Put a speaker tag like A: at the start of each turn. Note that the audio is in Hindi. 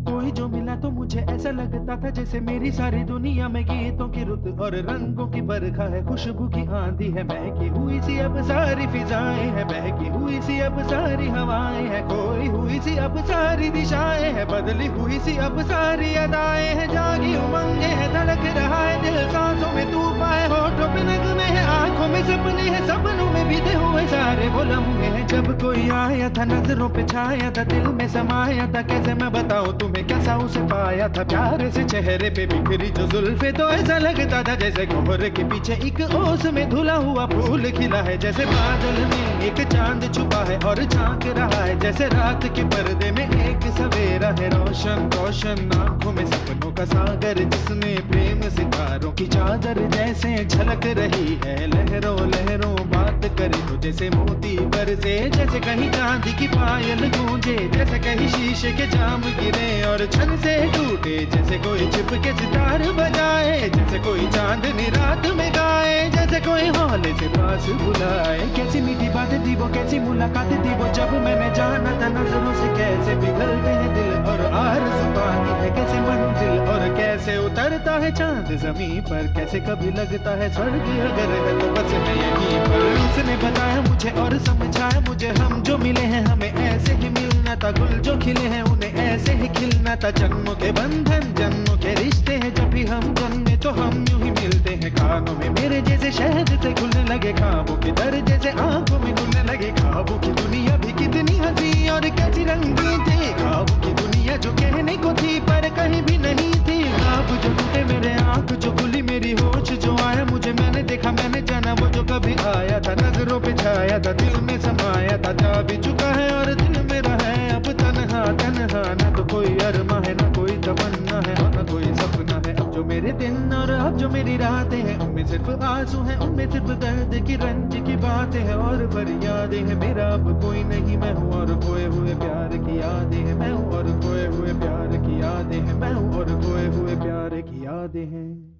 A: कोई जो मिला तो मुझे ऐसा लगता था जैसे मेरी सारी दुनिया में गीतों की रुत और रंगों की बरखा है, खुशबू की आंधी है, महकी हुई सी अब सारी फिजाएं है, बहकी हुई सी अब सारी हवाएं है, खोई हुई सी अब सारी दिशाएं है, बदली हुई सी अब सारी अदाएं है, जागी उमंगे है, धड़क रहा है दिल, सांसों में तूफान है, होठों पे नगमे है, आंखों में सपने हैं, सपनों में बीते हुए सारे वो लम्हे हैं। जब कोई आया था नजरों पे छाया था, दिल में समाया था, कैसे मैं बताऊं तुम्हें कैसा उसे पाया था, प्यार से चेहरे पे बिखरी जो जुल्फे, तो ऐसा लगता था जैसे कोहरे के पीछे एक ओस में धुला हुआ फूल खिला है, जैसे बादल में एक चांद छुपा है और झांक रहा है, जैसे रात के पर्दे में एक सवेरा है, रोशन रोशन आंखों में सपनों का सागर, जिसमें प्रेम सितारों की चादर जैसे झलक रही है, लहरों लहरों बात करे तो जैसे मोती बरसे, जैसे कहीं चांदी की पायल गूंजे, जैसे कहीं शीशे के जाम गिरे और छन से टूटे, जैसे कोई छिप के सितार बजाए, जैसे कोई चांदनी रात में गाए, जैसे कोई हौले से पास बुलाए। कैसी मीठी बातें थी वो, कैसी मुलाकातें थी वो, जब मैंने जाना था नजरों से कैसे पिघलते हैं दिल और आरज़ू पाती है कैसे मंजिल, और कैसे उतरता है चांद जमीन पर, कैसे कभी लगता है स्वर्ग अगर है तो बस मैं यहीं पर। उसने बताया मुझे और समझाया मुझे, हम जो मिले हैं हमें ऐसे ही मिलना था, गुल जो खिले हैं उन्हें ऐसे ही खिलना था, जन्मों के बंधन जन्मों के रिश्ते हैं, जब भी हम जन्मे तो हम यूं ही मिलते हैं, कानों में मेरे जैसे शहद से खुलने लगे ख्वाबों के दर, जैसे आंखों में खुलने लगे ख्वाबों की दुनिया भी कितनी हंसी और कैसी रंगीन थी, ख्वाबों की दुनिया जो कहने को थी पर कहीं भी नहीं थी, ख्वाब जो टूटे मेरे आंख जो खुली मेरी होश जो आया मुझे, मैंने देखा मैंने जाना वो जो कभी आया था, नजरों पे छाया था दिल में समाया था, जा भी चुका है और दिल मेरा है अब तन्हा तन्हा, ना तो कोई अरमा है ना कोई तमन्ना है और ना कोई सपना है, अब जो मेरे दिन और अब जो मेरी रातें हैं उनमें सिर्फ आंसू हैं, उनमें सिर्फ दर्द की रंज की बातें हैं और फरियादें हैं, मेरा अब कोई नहीं मैं हूँ और खोए हुए प्यार की यादें हैं, मैं हूँ और खोए हुए प्यार की यादें हैं, मैं हूँ और खोए हुए प्यार की यादें हैं।